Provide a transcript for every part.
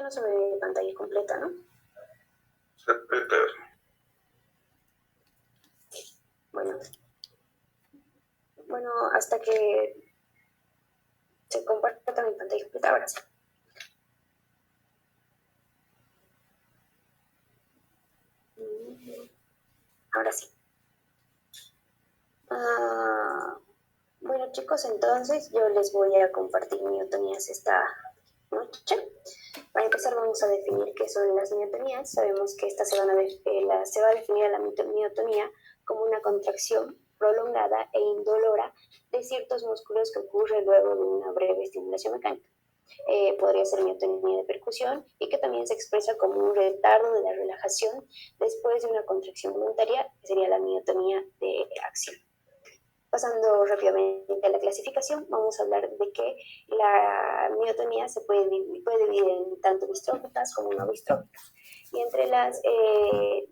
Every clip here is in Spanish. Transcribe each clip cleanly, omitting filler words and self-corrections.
no se ve pantalla completa, ¿no? Se ve. Bueno, hasta que se comparta mi pantalla completa, ahora sí. Ahora sí. Bueno, chicos, entonces yo les voy a compartir miotonías esta noche. Para empezar, vamos a definir qué son las miotonías. Sabemos que esta se va a definir a la miotonía como una contracción prolongada e indolora de ciertos músculos que ocurre luego de una breve estimulación mecánica. Podría ser miotonía de percusión y que también se expresa como un retardo de la relajación después de una contracción voluntaria, que sería la miotonía de acción. Pasando rápidamente a la clasificación, vamos a hablar de que la miotonía se puede dividir en tanto distróficas como no distróficas. Y entre las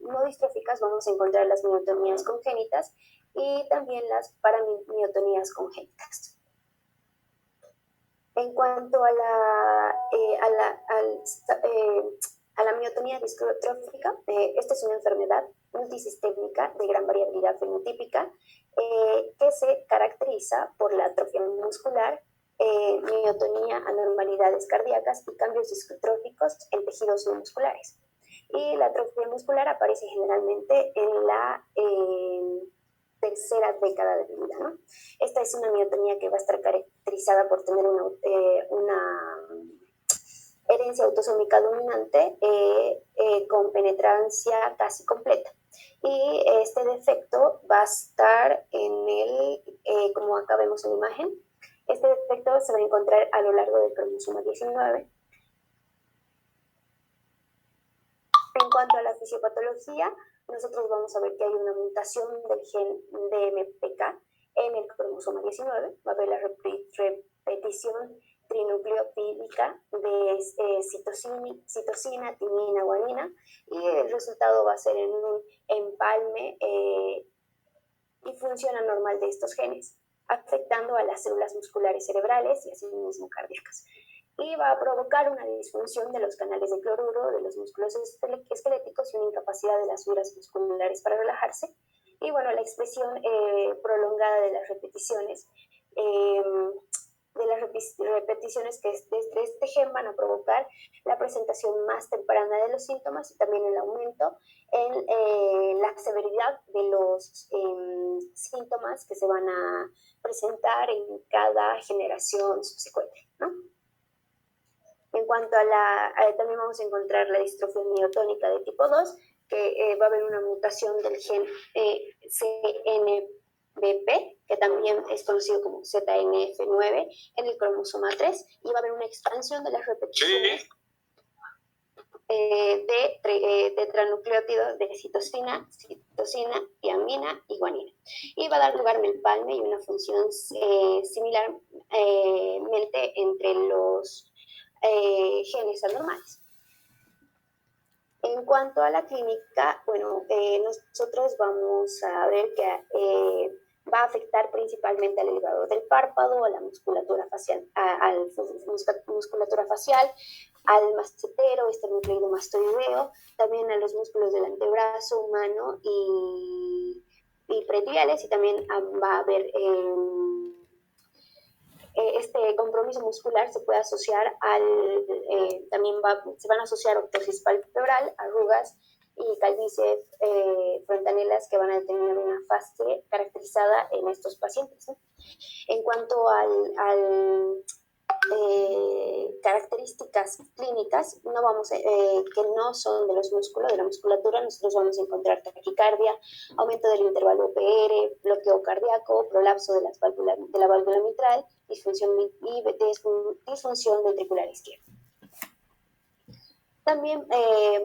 no distróficas vamos a encontrar las miotonías congénitas y también las paramiotonías congénitas. En cuanto a la miotonía distrófica, esta es una enfermedad multisistémica de gran variabilidad fenotípica que se caracteriza por la atrofia muscular, miotonía, anormalidades cardíacas y cambios distróficos en tejidos no musculares. Y la atrofia muscular aparece generalmente en la tercera década de vida, ¿no? Esta es una miotonía que va a estar caracterizada por tener una herencia autosómica dominante con penetrancia casi completa. Y este defecto va a estar en como acá vemos en la imagen, este defecto se va a encontrar a lo largo del cromosoma 19. En cuanto a la fisiopatología, nosotros vamos a ver que hay una mutación del gen DMPK en el cromosoma 19, va a haber la repetición trinucleotídica de citosina, timina, guanina, y el resultado va a ser en un empalme y función anormal de estos genes, afectando a las células musculares cerebrales y asimismo cardíacas. Y va a provocar una disfunción de los canales de cloruro de los músculos esqueléticos y una incapacidad de las fibras musculares para relajarse. Y bueno, la expresión prolongada de las repeticiones que desde este gen van a provocar la presentación más temprana de los síntomas y también el aumento en la severidad de los síntomas que se van a presentar en cada generación subsecuente, ¿no? En cuanto a también vamos a encontrar la distrofia miotónica de tipo 2, que va a haber una mutación del gen CNBP, que también es conocido como ZNF9, en el cromosoma 3, y va a haber una expansión de las repeticiones de tetranucleótidos de citosina, tiamina y guanina. Y va a dar lugar a un empalme y una función similarmente entre los genes anormales. En cuanto a la clínica, bueno, nosotros vamos a ver que va a afectar principalmente al elevador del párpado, a la musculatura facial, musculatura facial, al mastetero, esternocleidomastoideo, también a los músculos del antebrazo humano y pretibiales, y también va a haber este compromiso muscular se puede asociar también se van a asociar ortosis palpebral, arrugas y calvicie frontanelas que van a tener una fase caracterizada en estos pacientes, ¿no? En cuanto a características clínicas que no son de los músculos, de la musculatura, nosotros vamos a encontrar taquicardia, aumento del intervalo PR, bloqueo cardíaco, prolapso de la válvula mitral, disfunción ventricular izquierda. También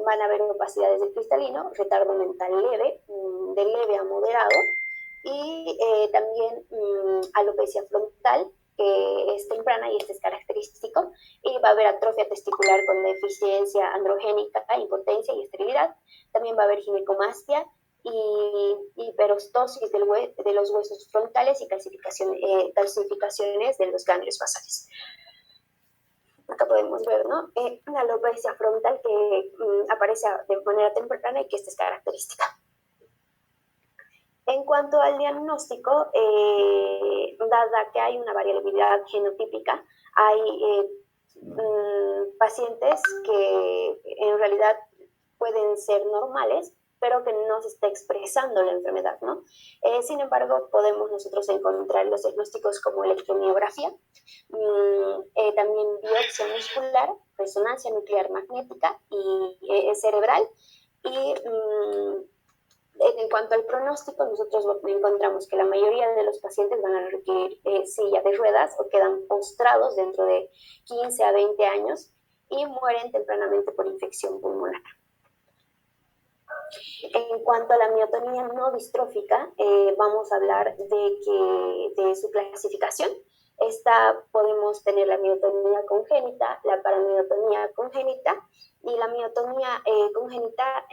van a haber opacidades del cristalino, retardo mental leve, de leve a moderado, y también alopecia frontal, que es temprana y este es característico, y va a haber atrofia testicular con deficiencia androgénica, impotencia y esterilidad. También va a haber ginecomastia y hiperostosis de los huesos frontales y calcificaciones de los ganglios basales. acá podemos ver, ¿no? Una alopecia frontal que aparece de manera temprana y que esta es característica. En cuanto al diagnóstico, dada que hay una variabilidad genotípica, hay pacientes que en realidad pueden ser normales, pero que no se está expresando la enfermedad, ¿no? Sin embargo, podemos nosotros encontrar los diagnósticos como electromiografía, también biopsia muscular, resonancia nuclear magnética y cerebral, y en cuanto al pronóstico, nosotros encontramos que la mayoría de los pacientes van a requerir silla de ruedas o quedan postrados dentro de 15 a 20 años y mueren tempranamente por infección pulmonar. En cuanto a la miotonía no distrófica, vamos a hablar de su clasificación. Esta podemos tener la miotonía congénita, la paramiotonía congénita, y la miotonía congénita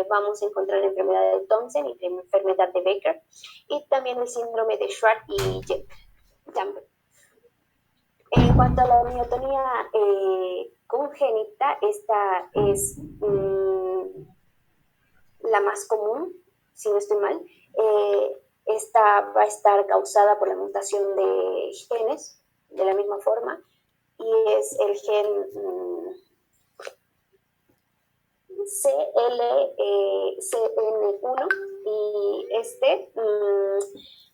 vamos a encontrar la enfermedad de Thomsen y la enfermedad de Becker, y también el síndrome de Schwartz y Jampel. En cuanto a la miotonía congénita, esta es la más común, si no estoy mal. Esta va a estar causada por la mutación de genes, de la misma forma, y es el gen CN1, y este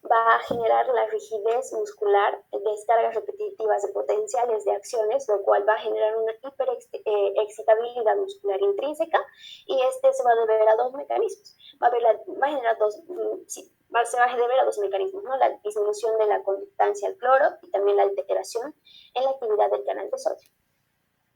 va a generar la rigidez muscular, descargas repetitivas de potenciales de acciones, lo cual va a generar una hiperexcitabilidad muscular intrínseca, y este se va a deber a dos mecanismos. Se va a deber a dos mecanismos, ¿no? La disminución de la conductancia al cloro y también la alteración en la actividad del canal de sodio.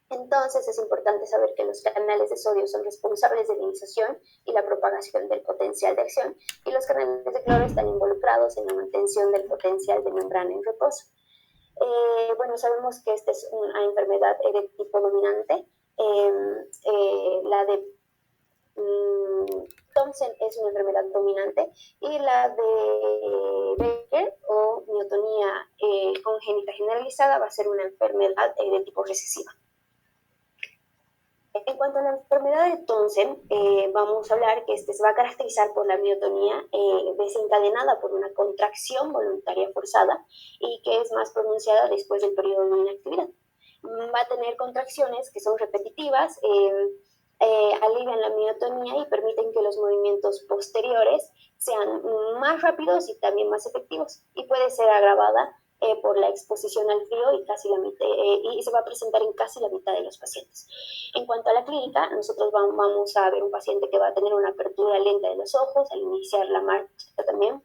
Entonces es importante saber que los canales de sodio son responsables de la iniciación y la propagación del potencial de acción, y los canales de cloro están involucrados en la mantención del potencial de membrana en reposo. Bueno, sabemos que esta es una enfermedad de tipo dominante. La de Thomsen es una enfermedad dominante, y la de Becker o miotonía congénita generalizada va a ser una enfermedad de tipo recesiva. En cuanto a la enfermedad de Thomsen, vamos a hablar que se va a caracterizar por la miotonía desencadenada por una contracción voluntaria forzada, y que es más pronunciada después del periodo de inactividad. Va a tener contracciones que son repetitivas, alivian la miotonía y permiten que los movimientos posteriores sean más rápidos y también más efectivos, y puede ser agravada por la exposición al frío y se va a presentar en casi la mitad de los pacientes. En cuanto a la clínica, nosotros vamos a ver un paciente que va a tener una apertura lenta de los ojos al iniciar la marcha también.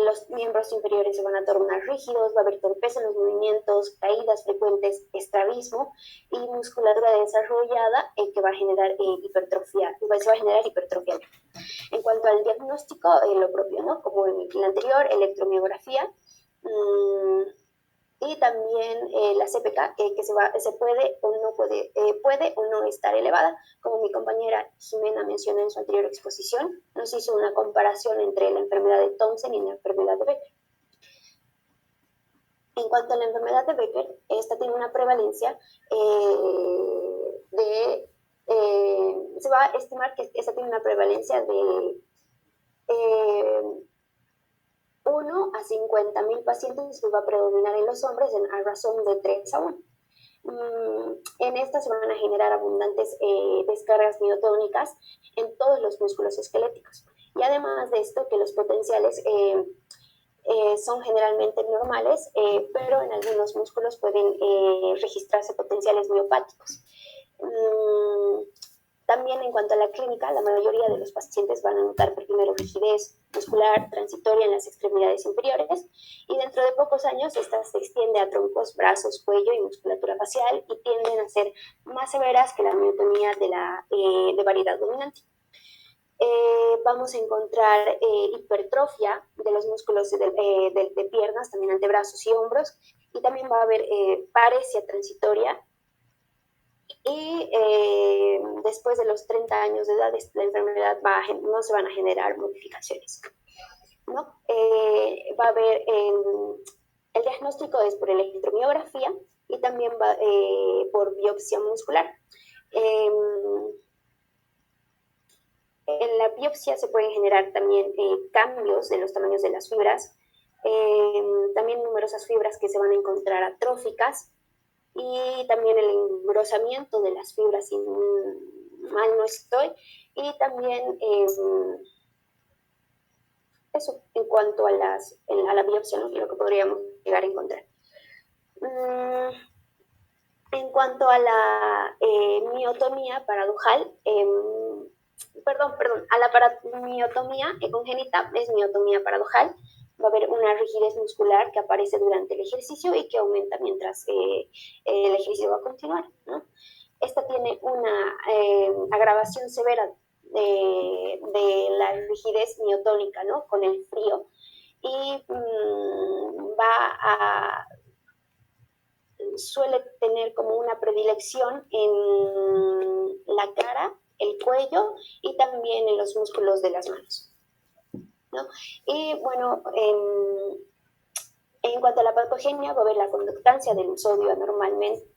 Los miembros inferiores se van a tornar rígidos, va a haber torpeza en los movimientos, caídas frecuentes, estrabismo y musculatura desarrollada que va a generar hipertrofia. Se va a generar hipertrofia. En cuanto al diagnóstico, lo propio, ¿no? Como en el anterior, electromiografía, y también la CPK, que se puede o no estar elevada. Como mi compañera Jimena mencionó en su anterior exposición, nos hizo una comparación entre la enfermedad de Thomsen y la enfermedad de Becker. En cuanto a la enfermedad de Becker, esta tiene una prevalencia se va a estimar que esta tiene una prevalencia de 1 a 50.000 pacientes, que va a predominar en los hombres a razón de 3 a 1. En esta se van a generar abundantes descargas miotónicas en todos los músculos esqueléticos. Y además de esto, que los potenciales son generalmente normales, pero en algunos músculos pueden registrarse potenciales miopáticos. También en cuanto a la clínica, la mayoría de los pacientes van a notar primero rigidez muscular transitoria en las extremidades inferiores, y dentro de pocos años esta se extiende a troncos, brazos, cuello y musculatura facial, y tienden a ser más severas que la miotonía de variedad dominante. Vamos a encontrar hipertrofia de los músculos de piernas, también antebrazos y hombros, y también va a haber paresia transitoria. Y después de los 30 años de edad, la enfermedad no se van a generar modificaciones, ¿no? Va a haber El diagnóstico es por electromiografía y también por biopsia muscular. En la biopsia se pueden generar también cambios de los tamaños de las fibras, también numerosas fibras que se van a encontrar atróficas y también el engrosamiento de las fibras, si mal no estoy, y también eso en cuanto a la biopsia, ¿no? Y lo que podríamos llegar a encontrar. En cuanto a la miotomía paradojal, a la miotomía congénita es miotomía paradojal. Va a haber una rigidez muscular que aparece durante el ejercicio y que aumenta mientras el ejercicio va a continuar, ¿no? Esta tiene una agravación severa de la rigidez miotónica, ¿no? Con el frío. Y suele tener como una predilección en la cara, el cuello y también en los músculos de las manos, ¿no? Y bueno, en cuanto a la patogenia, va a haber la conductancia del sodio anormalmente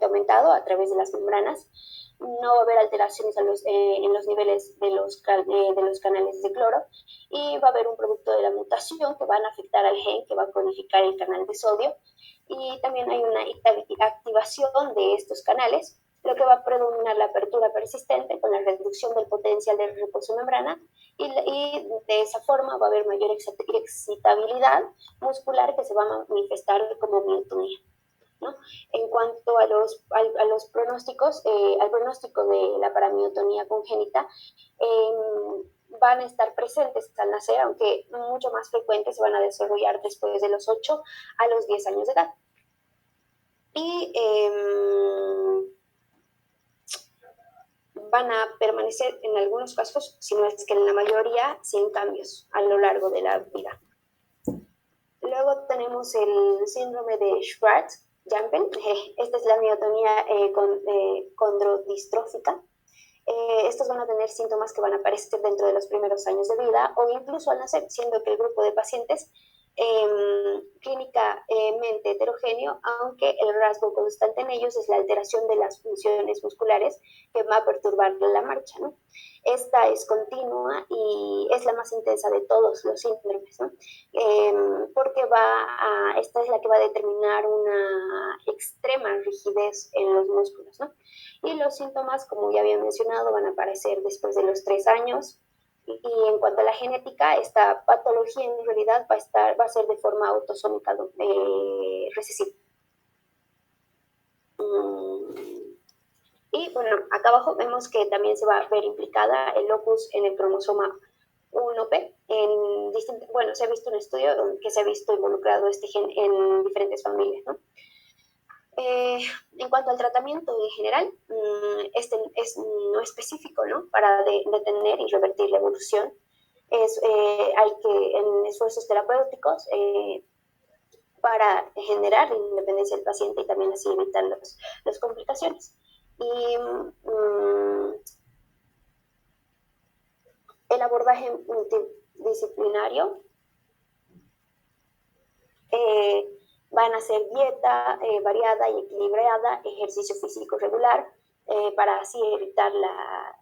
aumentado a través de las membranas. No va a haber alteraciones en los niveles de los canales de cloro y va a haber un producto de la mutación que van a afectar al gen que va a codificar el canal de sodio y también hay una activación de estos canales, lo que va a predominar la apertura persistente con la reducción del potencial de reposo membrana y de esa forma va a haber mayor excitabilidad muscular que se va a manifestar como miotonía, ¿no? En cuanto a los pronósticos, al pronóstico de la paramiotonía congénita, van a estar presentes al nacer, aunque mucho más frecuentes, se van a desarrollar después de los 8 a los 10 años de edad. Y van a permanecer en algunos casos, si no es que en la mayoría, sin cambios a lo largo de la vida. Luego tenemos el síndrome de Schwartz-Jampel. Esta es la miotonía condrodistrófica. Estos van a tener síntomas que van a aparecer dentro de los primeros años de vida o incluso al nacer, siendo que el grupo de pacientes clínicamente heterogéneo, aunque el rasgo constante en ellos es la alteración de las funciones musculares que va a perturbar la marcha, ¿no? Esta es continua y es la más intensa de todos los síndromes, ¿no? Porque esta es la que va a determinar una extrema rigidez en los músculos, ¿no? Y los síntomas, como ya había mencionado, van a aparecer después de los 3 años. Y en cuanto a la genética, esta patología en realidad va a ser de forma autosómica recesiva. Y bueno, acá abajo vemos que también se va a ver implicada el locus en el cromosoma 1P. Se ha visto un estudio que se ha visto involucrado este gen en diferentes familias, ¿no? En cuanto al tratamiento en general, este es no específico, ¿no? Para detener y revertir la evolución. Hay que, en esfuerzos terapéuticos, para generar independencia del paciente y también así evitar las complicaciones. Y el abordaje multidisciplinario van a ser dieta variada y equilibrada, ejercicio físico regular, para así evitar la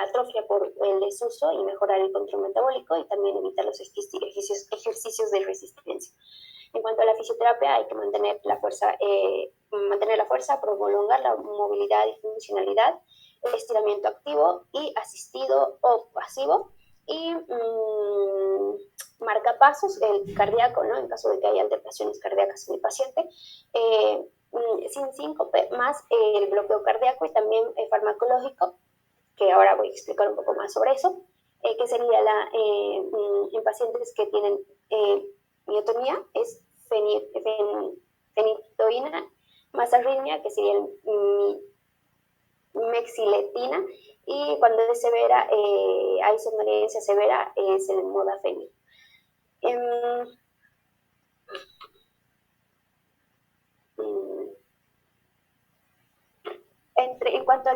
atrofia por el desuso y mejorar el control metabólico y también evitar los ejercicios de resistencia. En cuanto a la fisioterapia, hay que mantener la fuerza, prolongar la movilidad y funcionalidad, el estiramiento activo y asistido o pasivo y marcapasos, el cardíaco, ¿no? En caso de que haya alteraciones cardíacas en el paciente, sin síncope, más el bloqueo cardíaco y también farmacológico, que ahora voy a explicar un poco más sobre eso, que sería en pacientes que tienen miotonía, es fenitoína más arritmia, que sería el mexiletina, y cuando es severa, hay somnolencia severa, es el modafinil. En cuanto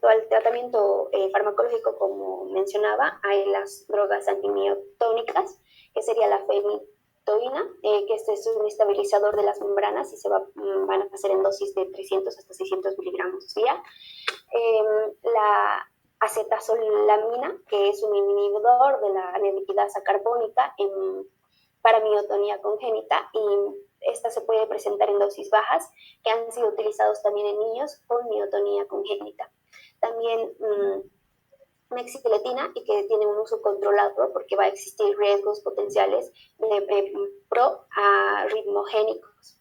al tratamiento farmacológico, como mencionaba, hay las drogas antimiotónicas, que sería la fenitoína phenytoína, que este es un estabilizador de las membranas y van a hacer en dosis de 300 hasta 600 miligramos día. La acetazolamina, que es un inhibidor de la anhidridasa carbónica para miotonía congénita, y esta se puede presentar en dosis bajas, que han sido utilizados también en niños con miotonía congénita. También mexiletina, y que tiene un uso controlado porque va a existir riesgos potenciales proarritmogénicos.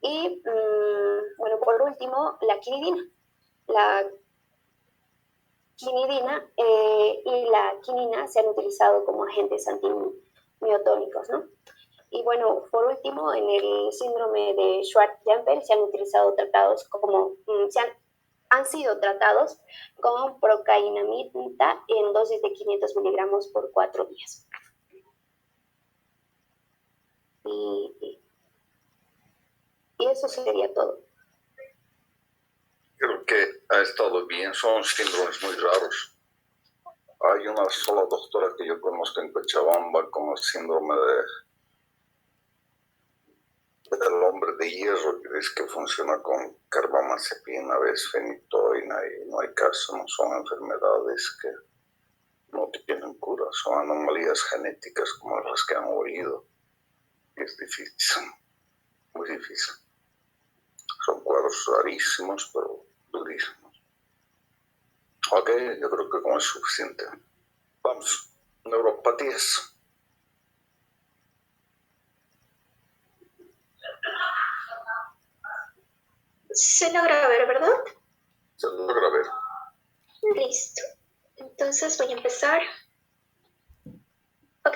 Y bueno, por último, la quinidina. La quinidina y la quinina se han utilizado como agentes antimiotónicos, ¿no? Y bueno, por último, en el síndrome de Schwartz-Jampel se han utilizado tratados como, han sido tratados con procainamida en dosis de 500 miligramos por 4 días. Y eso sería todo. Creo que ha estado bien, son síndromes muy raros. Hay una sola doctora que yo conozco en Cochabamba como síndrome del hombre de hierro, que dice que funciona con carbamazepina, phenytoína, y no hay caso, no son enfermedades que no tienen cura, son anomalías genéticas como las que han oído. Es difícil, muy difícil. Son cuadros rarísimos, pero durísimos. Ok, yo creo que con eso es suficiente. Vamos, neuropatías. Se logra ver, ¿verdad? Se logra ver. Listo. Entonces voy a empezar. Ok,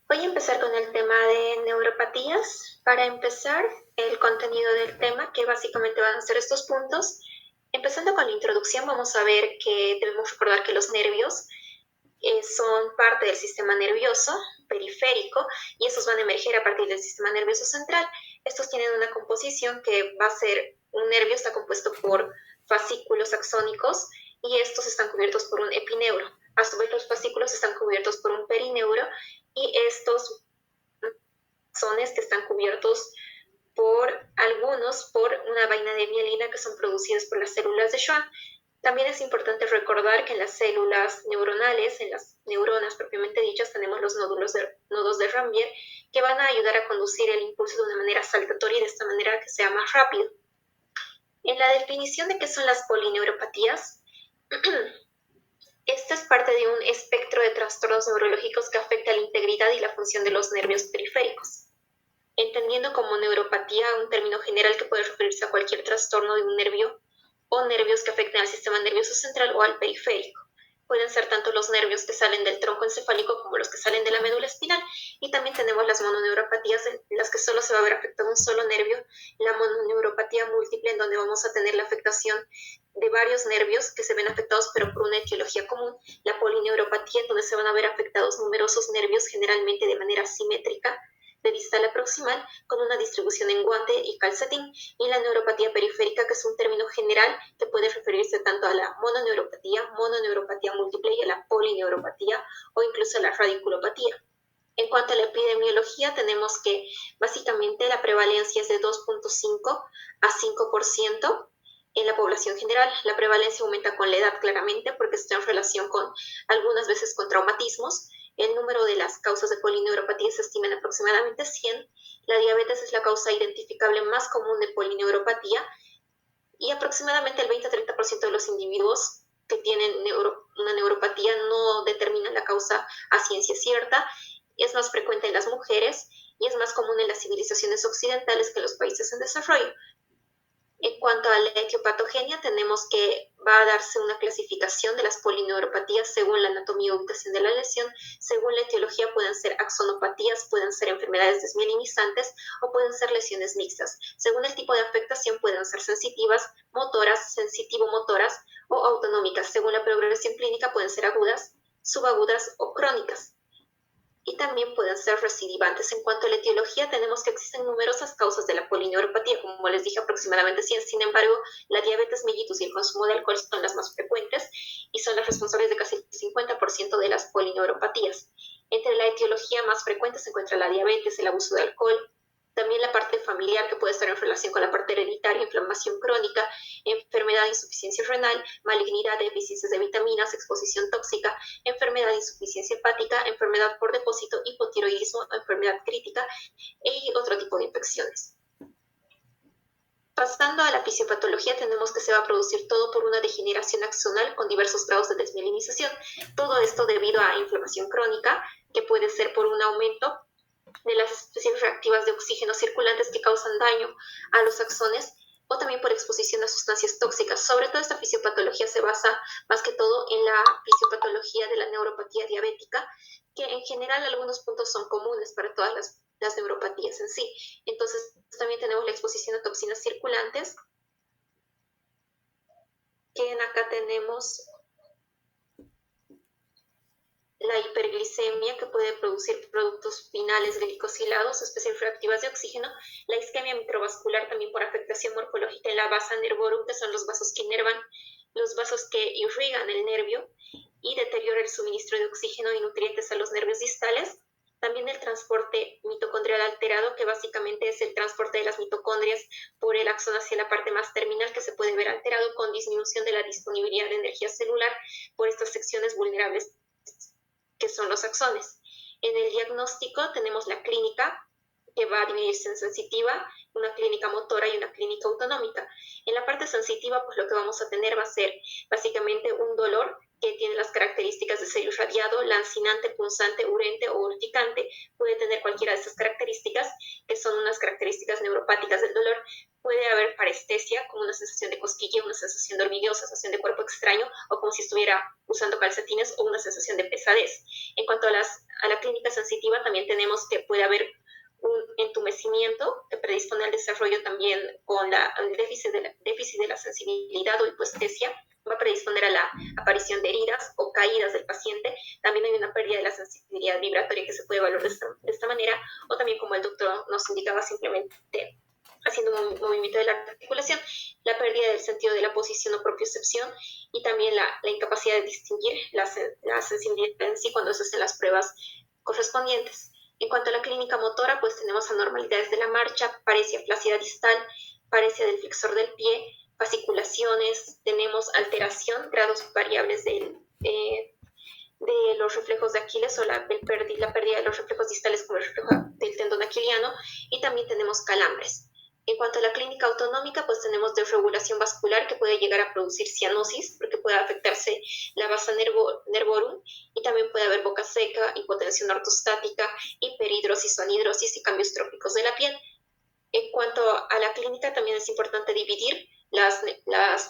voy a empezar con el tema de neuropatías. Para empezar, el contenido del tema, que básicamente van a ser estos puntos. Empezando con la introducción, vamos a ver que debemos recordar que los nervios son parte del sistema nervioso periférico y estos van a emerger a partir del sistema nervioso central. Estos tienen una composición que va a ser, un nervio está compuesto por fascículos axónicos y estos están cubiertos por un epineuro. A su vez, los fascículos están cubiertos por un perineuro y estos axones que están cubiertos por algunos por una vaina de mielina que son producidas por las células de Schwann. También es importante recordar que en las células neuronales, en las neuronas propiamente dichas, tenemos los nodos de Ranvier que van a ayudar a conducir el impulso de una manera saltatoria y de esta manera que sea más rápido. En la definición de qué son las polineuropatías, esta es parte de un espectro de trastornos neurológicos que afecta la integridad y la función de los nervios periféricos, entendiendo como neuropatía un término general que puede referirse a cualquier trastorno de un nervio o nervios que afecten al sistema nervioso central o al periférico. Pueden ser tanto los nervios que salen del tronco encefálico como los que salen de la médula espinal. Y también tenemos las mononeuropatías en las que solo se va a ver afectado un solo nervio, la mononeuropatía múltiple, en donde vamos a tener la afectación de varios nervios que se ven afectados pero por una etiología común, la polineuropatía, en donde se van a ver afectados numerosos nervios, generalmente de manera simétrica, de distal a proximal, con una distribución en guante y calcetín, y la neuropatía periférica, que es un término general que puede referirse tanto a la mononeuropatía múltiple y a la polineuropatía o incluso a la radiculopatía. En cuanto a la epidemiología, tenemos que básicamente la prevalencia es de 2.5 a 5% en la población general. La prevalencia aumenta con la edad claramente porque está en relación con algunas veces con traumatismos. El número de las causas de polineuropatía se estima en aproximadamente 100. La diabetes es la causa identificable más común de polineuropatía y aproximadamente el 20-30% de los individuos que tienen una neuropatía no determinan la causa a ciencia cierta. Es más frecuente en las mujeres y es más común en las civilizaciones occidentales que en los países en desarrollo. En cuanto a la etiopatogenia, tenemos que va a darse una clasificación de las polineuropatías según la anatomía y ubicación de la lesión. Según la etiología pueden ser axonopatías, pueden ser enfermedades desmielinizantes o pueden ser lesiones mixtas. Según el tipo de afectación pueden ser sensitivas, motoras, sensitivo-motoras o autonómicas. Según la progresión clínica pueden ser agudas, subagudas o crónicas. y también pueden ser recidivantes. En cuanto a la etiología, tenemos que existen numerosas causas de la polineuropatía, como les dije, aproximadamente 100. Sin embargo, la diabetes mellitus y el consumo de alcohol son las más frecuentes y son las responsables de casi el 50% de las polineuropatías. Entre la etiología más frecuente se encuentra la diabetes, el abuso de alcohol, también la parte familiar, que puede estar en relación con la parte hereditaria, inflamación crónica, enfermedad de insuficiencia renal, malignidad, deficiencias de vitaminas, exposición tóxica, enfermedad de insuficiencia hepática, enfermedad por depósito, hipotiroidismo, enfermedad crítica y otro tipo de infecciones. Pasando a la fisiopatología, tenemos que se va a producir todo por una degeneración axonal con diversos grados de desmielinización. Todo esto debido a inflamación crónica, que puede ser por un aumento de las especies reactivas de oxígeno circulantes que causan daño a los axones, o también por exposición a sustancias tóxicas. Sobre todo esta fisiopatología se basa más que todo en la fisiopatología de la neuropatía diabética, que en general algunos puntos son comunes para todas las neuropatías en sí. Entonces también tenemos la exposición a toxinas circulantes, que en acá tenemos la hiperglicemia, que puede producir productos finales glicosilados, especies reactivas de oxígeno, la isquemia microvascular también por afectación morfológica en la vasa nervorum, que son los vasos que inervan, los vasos que irrigan el nervio y deteriora el suministro de oxígeno y nutrientes a los nervios distales. También el transporte mitocondrial alterado, que básicamente es el transporte de las mitocondrias por el axón hacia la parte más terminal, que se puede ver alterado con disminución de la disponibilidad de energía celular por estas secciones vulnerables que son los axones. En el diagnóstico tenemos la clínica, que va a dividirse en sensitiva, una clínica motora y una clínica autonómica. En la parte sensitiva, pues lo que vamos a tener va a ser básicamente un dolor que tiene las características de ser irradiado, lancinante, punzante, urente o urticante. Puede tener cualquiera de estas características, que son unas características neuropáticas del dolor. Puede haber parestesia, como una sensación de cosquilla, una sensación de hormigueo, sensación de cuerpo extraño, o como si estuviera usando calcetines, o una sensación de pesadez. En cuanto a la clínica sensitiva, también tenemos que puede haber un entumecimiento que predispone al desarrollo también con el déficit de la sensibilidad o hipoestesia, va a predisponer a la aparición de heridas o caídas del paciente. También hay una pérdida de la sensibilidad vibratoria que se puede evaluar de esta manera, o también, como el doctor nos indicaba, simplemente haciendo un movimiento de la articulación, la pérdida del sentido de la posición o propiocepción, y también la incapacidad de distinguir la sensibilidad en sí cuando se hacen las pruebas correspondientes. En cuanto a la clínica motora, pues tenemos anormalidades de la marcha, paresia flácida distal, paresia del flexor del pie, fasciculaciones, tenemos alteración, grados variables de los reflejos de Aquiles, o la pérdida de los reflejos distales como el reflejo del tendón aquiliano, y también tenemos calambres. En cuanto a la clínica autonómica, pues tenemos desregulación vascular, que puede llegar a producir cianosis, porque puede afectarse la vasa nervorum, y también puede haber boca seca, hipotensión ortostática, hiperhidrosis o anhidrosis y cambios tróficos de la piel. En cuanto a la clínica, también es importante dividir las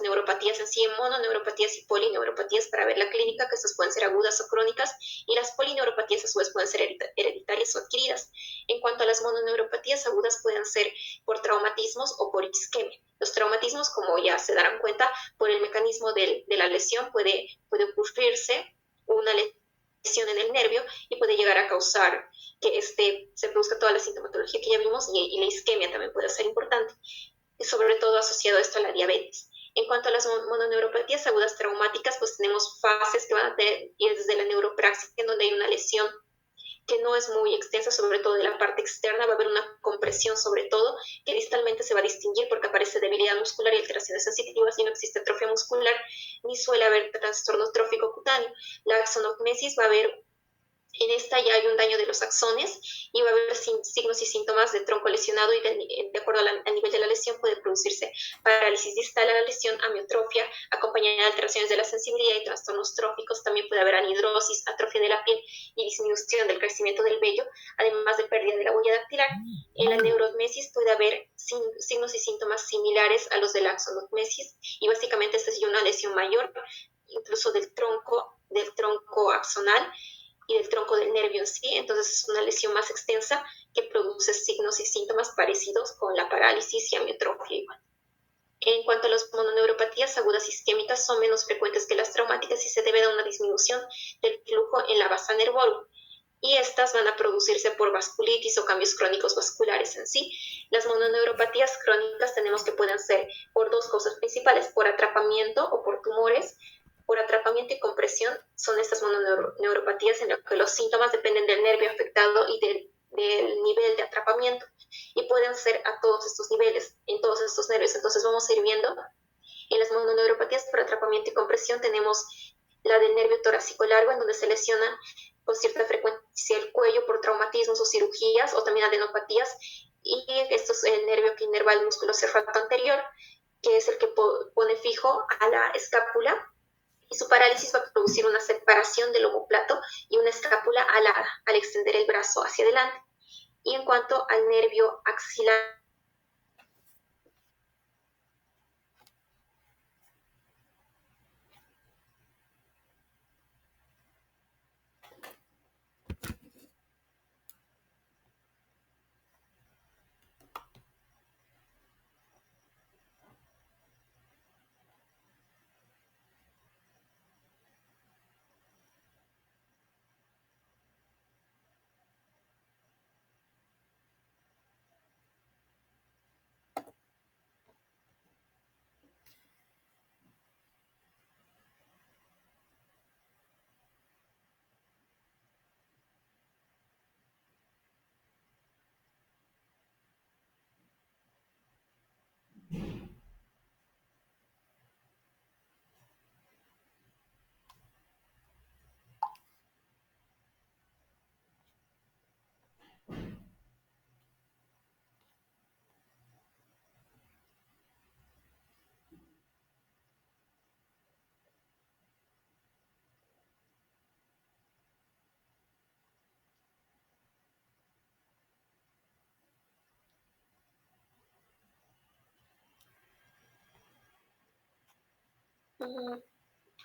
neuropatías en sí en mononeuropatías y polineuropatías para ver la clínica, que estas pueden ser agudas o crónicas, y las polineuropatías a su vez pueden ser hereditarias o adquiridas. En cuanto a las mononeuropatías agudas, pueden ser por traumatismos o por isquemia. Los traumatismos, como ya se darán cuenta, por el mecanismo de la lesión puede ocurrirse una lesión en el nervio y puede llegar a causar que se produzca toda la sintomatología que ya vimos, y la isquemia también puede ser importante, y sobre todo asociado a esto a la diabetes. En cuanto a las mononeuropatías agudas traumáticas, pues tenemos fases que van a tener desde la neuropraxia, en donde hay una lesión que no es muy extensa, sobre todo de la parte externa, va a haber una compresión sobre todo, que distalmente se va a distinguir porque aparece debilidad muscular y alteraciones sensitivas, y no existe atrofia muscular, ni suele haber trastorno trófico cutáneo. La axonognesis va a haber. En esta ya hay un daño de los axones y va a haber signos y síntomas de tronco lesionado, y de acuerdo al nivel de la lesión puede producirse parálisis distal a la lesión, amiotrofia, acompañada de alteraciones de la sensibilidad y trastornos tróficos. También puede haber anhidrosis, atrofia de la piel y disminución del crecimiento del vello, además de pérdida de la huella dactilar. En la neurogmesis puede haber signos y síntomas similares a los de la axonogmesis, y básicamente esta es ya una lesión mayor, incluso del tronco axonal y del tronco del nervio en sí. Entonces es una lesión más extensa que produce signos y síntomas parecidos con la parálisis y amiotrofia igual. En cuanto a las mononeuropatías agudas isquémicas, son menos frecuentes que las traumáticas y se debe a una disminución del flujo en la vasa nervorum. y estas van a producirse por vasculitis o cambios crónicos vasculares en sí. Las mononeuropatías crónicas tenemos que pueden ser por dos cosas principales, por atrapamiento o por tumores. Por atrapamiento y compresión son estas mononeuropatías en las que los síntomas dependen del nervio afectado y del nivel de atrapamiento, y pueden ser a todos estos niveles, en todos estos nervios. Entonces vamos a ir viendo. En las mononeuropatías por atrapamiento y compresión tenemos la del nervio torácico largo, en donde se lesiona con cierta frecuencia el cuello por traumatismos o cirugías, o también adenopatías, y esto es el nervio que inerva el músculo cefalto anterior, que es el que pone fijo a la escápula, y su parálisis va a producir una separación del omóplato y una escápula alada al extender el brazo hacia adelante. Y en cuanto al nervio axilar,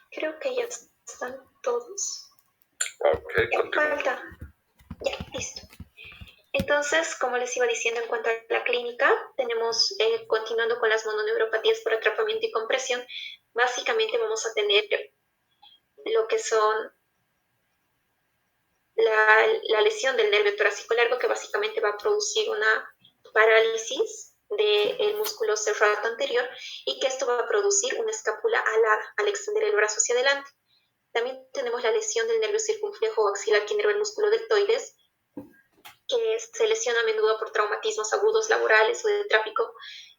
creo que ya están todos. Ok, continúa. Falta. Ya, listo. Entonces, como les iba diciendo, en cuanto a la clínica, tenemos, continuando con las mononeuropatías por atrapamiento y compresión, básicamente vamos a tener lo que son la lesión del nervio torácico largo, que básicamente va a producir una parálisis del músculo cefalto anterior, y que esto va a producir una escápula alada al extender el brazo hacia adelante. También tenemos la lesión del nervio circunflejo o axilar que inerva el músculo deltoides, que se lesiona a menudo por traumatismos agudos laborales o de tráfico,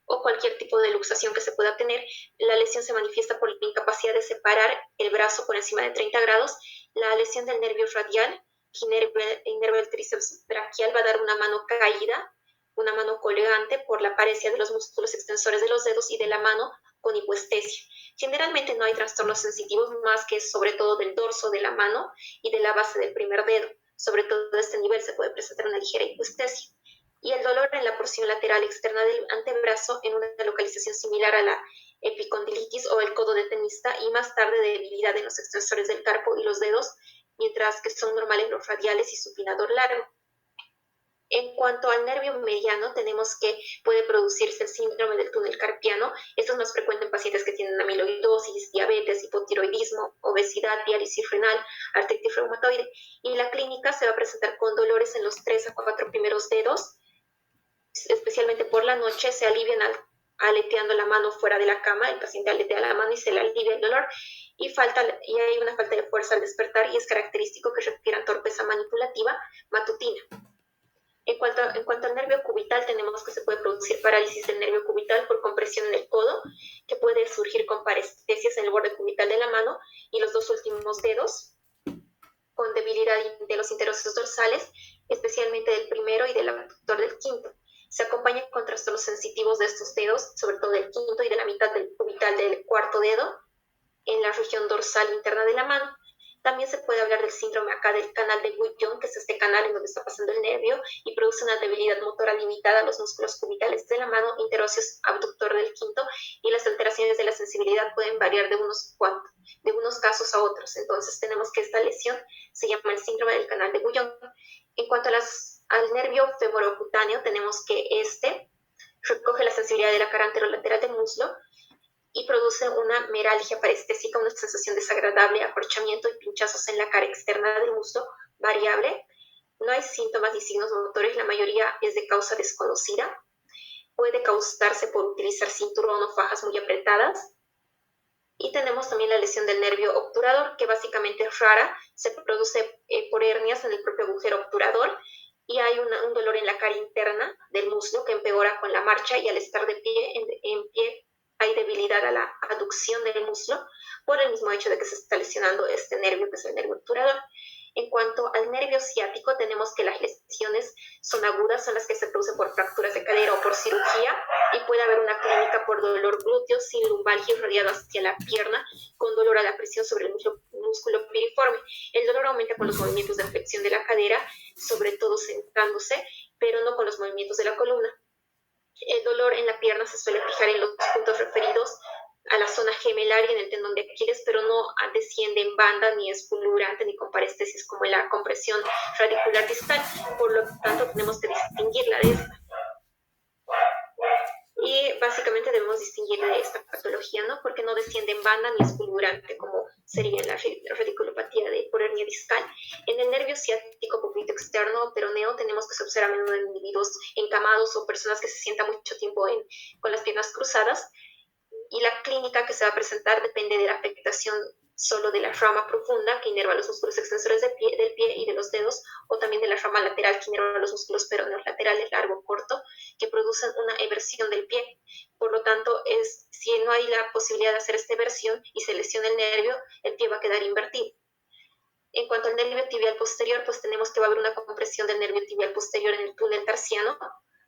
o cualquier tipo de luxación que se pueda tener. La lesión se manifiesta por la incapacidad de separar el brazo por encima de 30 grados. La lesión del nervio radial, que inerva el tríceps braquial, va a dar una mano caída, una mano colgante por la paresia de los músculos extensores de los dedos y de la mano con hipoestesia. Generalmente no hay trastornos sensitivos más que sobre todo del dorso de la mano y de la base del primer dedo. Sobre todo a este nivel se puede presentar una ligera hipoestesia. Y el dolor en la porción lateral externa del antebrazo, en una localización similar a la epicondilitis o el codo de tenista, y más tarde debilidad en los extensores del carpo y los dedos, mientras que son normales los radiales y supinador largo. En cuanto al nervio mediano, tenemos que puede producirse el síndrome del túnel carpiano. Esto es más frecuente en pacientes que tienen amiloidosis, diabetes, hipotiroidismo, obesidad, diálisis renal, artritis reumatoide. Y la clínica se va a presentar con dolores en los 3 a 4 primeros dedos, especialmente por la noche. Se alivian aleteando la mano fuera de la cama. El paciente aletea la mano y se le alivia el dolor. Y hay una falta de fuerza al despertar, y es característico que requieran torpeza manipulativa matutina. En cuanto al nervio cubital, tenemos que se puede producir parálisis del nervio cubital por compresión en el codo, que puede surgir con parestesias en el borde cubital de la mano y los dos últimos dedos, con debilidad de los interosseos dorsales, especialmente del primero y del abductor del quinto. Se acompaña con trastornos sensitivos de estos dedos, sobre todo del quinto y de la mitad del cubital del cuarto dedo, en la región dorsal interna de la mano. También se puede hablar del síndrome acá del canal de Guyon, que es este canal en donde está pasando el nervio y produce una debilidad motora limitada a los músculos cubitales de la mano, interóseos abductor del quinto, y las alteraciones de la sensibilidad pueden variar de unos casos a otros. Entonces tenemos que esta lesión se llama el síndrome del canal de Guyon. En cuanto al nervio femorocutáneo, tenemos que este recoge la sensibilidad de la cara anterolateral del muslo y produce una meralgia parestésica, una sensación desagradable, acorchamiento y pinchazos en la cara externa del muslo variable. No hay síntomas ni signos motores, la mayoría es de causa desconocida. Puede causarse por utilizar cinturón o fajas muy apretadas. Y tenemos también la lesión del nervio obturador, que básicamente es rara, se produce por hernias en el propio agujero obturador, y hay un dolor en la cara interna del muslo que empeora con la marcha, y al estar de pie, en pie hay debilidad a la aducción del muslo por el mismo hecho de que se está lesionando este nervio, que es el nervio obturador. En cuanto al nervio ciático, tenemos que las lesiones son agudas, son las que se producen por fracturas de cadera o por cirugía, y puede haber una clínica por dolor glúteo sin lumbalgia irradiado hacia la pierna, con dolor a la presión sobre el músculo piriforme. El dolor aumenta con los movimientos de flexión de la cadera, sobre todo sentándose, pero no con los movimientos de la columna. El dolor en la pierna se suele fijar en los puntos referidos a la zona gemelar y en el tendón de Aquiles, pero no desciende en banda, ni es fulgurante, ni con parestesis como en la compresión radicular distal. Por lo tanto, tenemos que distinguirla de esta. Y básicamente debemos distinguir de esta patología, ¿no? Porque no desciende en banda ni es fulgurante, como sería en la radiculopatía por hernia discal. En el nervio ciático poplito externo o peroneo tenemos que se observa a menudo en individuos encamados o personas que se sientan mucho tiempo con las piernas cruzadas. Y la clínica que se va a presentar depende de la afectación solo de la rama profunda, que inerva los músculos extensores del pie y de los dedos, o también de la rama lateral, que inerva los músculos peroneos laterales, largo, corto, que producen una eversión del pie. Por lo tanto, si no hay la posibilidad de hacer esta eversión y se lesiona el nervio, el pie va a quedar invertido. En cuanto al nervio tibial posterior, pues tenemos que va a haber una compresión del nervio tibial posterior en el túnel tarsiano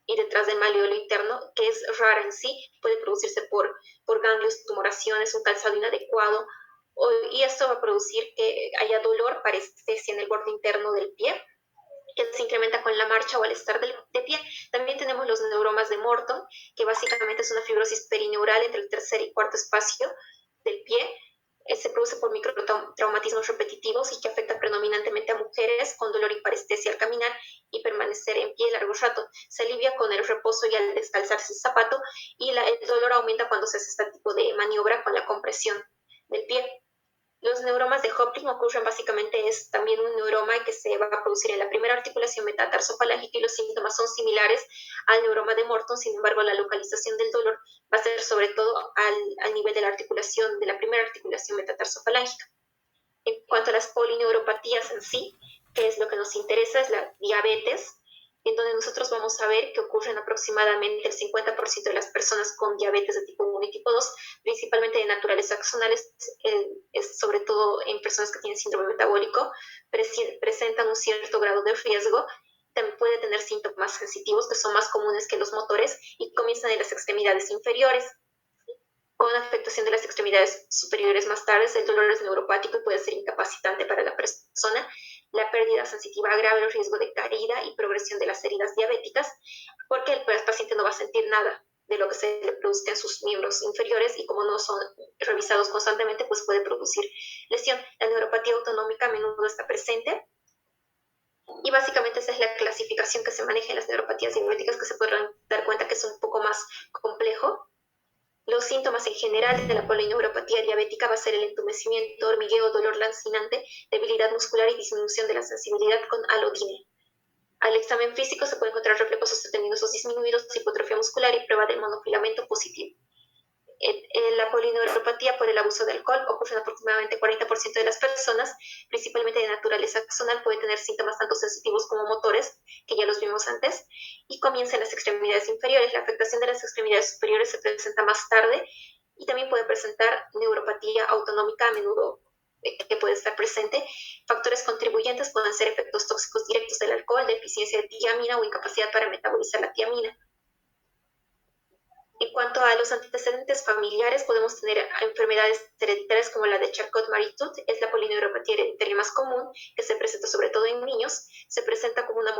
y detrás del malleolo interno, que es rara en sí, puede producirse por ganglios, tumoraciones, un calzado inadecuado, y esto va a producir que haya dolor, parestesia en el borde interno del pie, que se incrementa con la marcha o al estar de pie. También tenemos los neuromas de Morton, que básicamente es una fibrosis perineural entre el tercer y cuarto espacio del pie. Se produce por microtraumatismos repetitivos y que afecta predominantemente a mujeres con dolor y parestesia al caminar y permanecer en pie largo rato. Se alivia con el reposo y al descalzarse el zapato, y el dolor aumenta cuando se hace este tipo de maniobra con la compresión del pie. Los neuromas de Hopkins ocurren básicamente, es también un neuroma que se va a producir en la primera articulación metatarsofalágica, y los síntomas son similares al neuroma de Morton. Sin embargo, la localización del dolor va a ser sobre todo al nivel de la articulación, de la primera articulación metatarsofalágica. En cuanto a las polineuropatías en sí, que es lo que nos interesa, es la diabetes, en donde nosotros vamos a ver que ocurren aproximadamente el 50% de las personas con diabetes de tipo 1 y tipo 2, principalmente de naturaleza axonal, es sobre todo en personas que tienen síndrome metabólico, presentan un cierto grado de riesgo. También puede tener síntomas sensitivos que son más comunes que los motores y comienzan en las extremidades inferiores. Con afectación de las extremidades superiores más tarde, el dolor es neuropático y puede ser incapacitante para la persona. La pérdida sensitiva agrava el riesgo de caída y progresión de las heridas diabéticas, porque el paciente no va a sentir nada de lo que se le produzca en sus miembros inferiores, y como no son revisados constantemente, pues puede producir lesión. La neuropatía autonómica a menudo está presente, y básicamente esa es la clasificación que se maneja en las neuropatías diabéticas, que se podrán dar cuenta que es un poco más complejo. Los síntomas en general de la polineuropatía diabética va a ser el entumecimiento, hormigueo, dolor lancinante, debilidad muscular y disminución de la sensibilidad con alodine. Al examen físico se puede encontrar reflejos sostenidos o disminuidos, hipotrofia muscular y prueba del monofilamento positivo. La polineuropatía por el abuso de alcohol ocurre en aproximadamente 40% de las personas, principalmente de naturaleza axonal. Puede tener síntomas tanto sensitivos como motores, que ya los vimos antes, y comienza en las extremidades inferiores. La afectación de las extremidades superiores se presenta más tarde, y también puede presentar neuropatía autonómica a menudo, que puede estar presente. Factores contribuyentes pueden ser efectos tóxicos directos del alcohol, deficiencia de tiamina o incapacidad para metabolizar la tiamina. En cuanto a los antecedentes familiares, podemos tener enfermedades hereditarias como la de Charcot-Marie-Tooth, es la polineuropatía hereditaria más común, que se presenta sobre todo en niños. Se presenta como una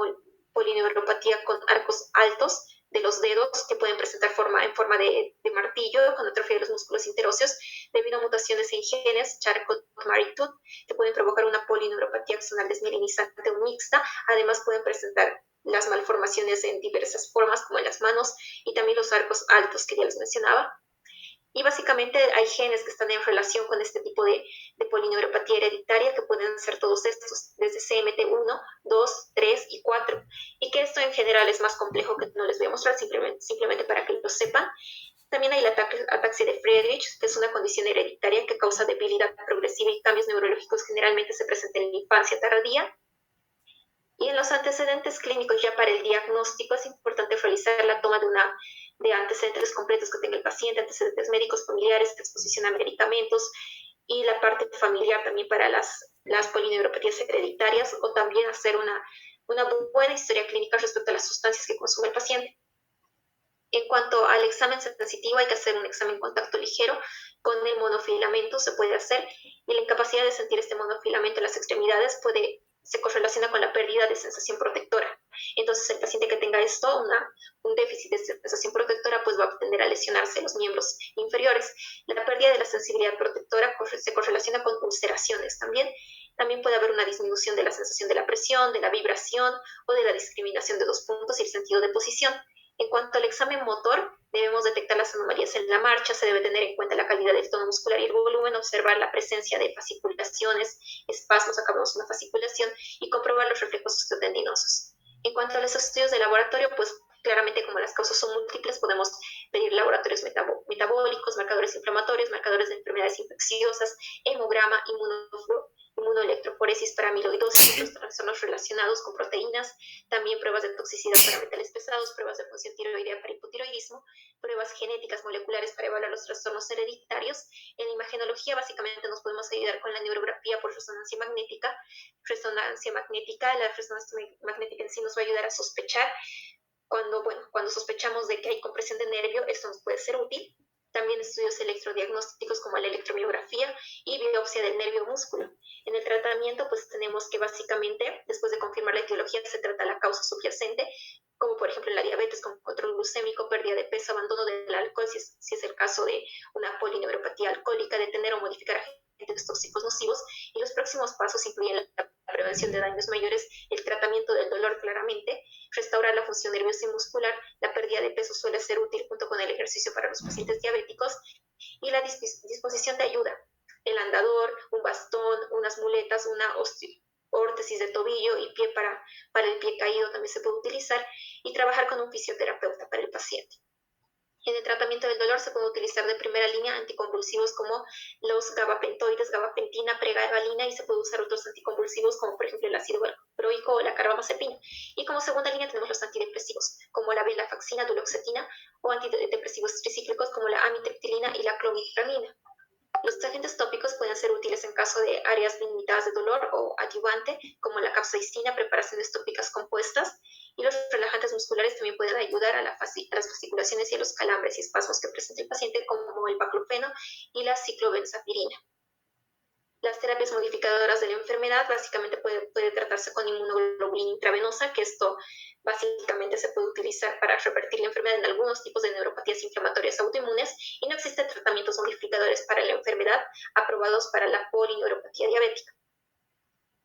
polineuropatía con arcos altos de los dedos, que pueden presentar en forma de martillo, con atrofia de los músculos interóseos, debido a mutaciones en genes Charcot-Marie-Tooth, que pueden provocar una polineuropatía axonal desmielinizante o mixta. Además, pueden presentar las malformaciones en diversas formas, como en las manos, y también los arcos altos, que ya les mencionaba. Y básicamente hay genes que están en relación con este tipo de polineuropatía hereditaria, que pueden ser todos estos, desde CMT1, 2, 3 y 4. Y que esto en general es más complejo, que no les voy a mostrar, simplemente para que lo sepan. También hay la ataxia de Friedreich, que es una condición hereditaria que causa debilidad progresiva y cambios neurológicos, generalmente se presenta en la infancia tardía. Y en los antecedentes clínicos, ya para el diagnóstico, es importante realizar la toma de antecedentes completos que tenga el paciente, antecedentes médicos, familiares, exposición a medicamentos, y la parte familiar también para las polineuropatías hereditarias, o también hacer una buena historia clínica respecto a las sustancias que consume el paciente. En cuanto al examen sensitivo, hay que hacer un examen contacto ligero con el monofilamento, se puede hacer, y la incapacidad de sentir este monofilamento en las extremidades se correlaciona con la pérdida de sensación protectora. Entonces, el paciente que tenga esto, un déficit de sensación protectora, pues va a tender a lesionarse los miembros inferiores. La pérdida de la sensibilidad protectora se correlaciona con ulceraciones también. También puede haber una disminución de la sensación de la presión, de la vibración o de la discriminación de dos puntos y el sentido de posición. En cuanto al examen motor, debemos detectar las anomalías en la marcha, se debe tener en cuenta la calidad del tono muscular y el volumen, observar la presencia de fasciculaciones, espasmos, acabamos una fasciculación, y comprobar los reflejos osteotendinosos. En cuanto a los estudios de laboratorio, pues claramente como las causas son múltiples, podemos pedir laboratorios metabólicos, marcadores inflamatorios, marcadores de enfermedades infecciosas, hemograma, inmunoelectroforesis para amiloidosis y otros trastornos relacionados con proteínas, también pruebas de toxicidad para metales pesados, pruebas de función tiroidea para hipotiroidismo, pruebas genéticas moleculares para evaluar los trastornos hereditarios. En la imagenología básicamente nos podemos ayudar con la neurografía por resonancia magnética. La resonancia magnética en sí nos va a ayudar a sospechar cuando sospechamos de que hay compresión de nervio, esto nos puede ser útil. También estudios electrodiagnósticos como la electromiografía y biopsia del nervio músculo. En el tratamiento, pues tenemos que básicamente, después de confirmar la etiología, se trata la causa subyacente, como por ejemplo en la diabetes, con control glucémico, pérdida de peso, abandono del alcohol, si es el caso de una polineuropatía alcohólica, detener o modificar agentes tóxicos nocivos. Y los próximos pasos incluyen la prevención de daños mayores, el tratamiento del dolor claramente, restaurar la función nerviosa y muscular. La pérdida de peso suele ser útil junto con el ejercicio para los pacientes diabéticos, y la disposición de ayuda, el andador, un bastón, unas muletas, una órtesis de tobillo y pie para el pie caído también se puede utilizar, y trabajar con un fisioterapeuta para el paciente. En el tratamiento del dolor se puede utilizar de primera línea anticonvulsivos como los gabapentoides, gabapentina, pregabalina, y se puede usar otros anticonvulsivos como por ejemplo el ácido valproico o la carbamazepina. Y como segunda línea tenemos los antidepresivos como la venlafaxina, duloxetina, o antidepresivos tricíclicos como la amitriptilina y la clomipramina. Los agentes tópicos pueden ser útiles en caso de áreas limitadas de dolor o adyuvante, como la capsaicina, preparaciones tópicas compuestas, y los relajantes musculares también pueden ayudar a las fasciculaciones y a los calambres y espasmos que presenta el paciente, como el baclofeno y la ciclobenzapirina. Las terapias modificadoras de la enfermedad básicamente puede tratarse con inmunoglobulina intravenosa, que esto básicamente se puede utilizar para revertir la enfermedad en algunos tipos de neuropatías inflamatorias autoinmunes, y no existen tratamientos modificadores para la enfermedad aprobados para la polineuropatía diabética.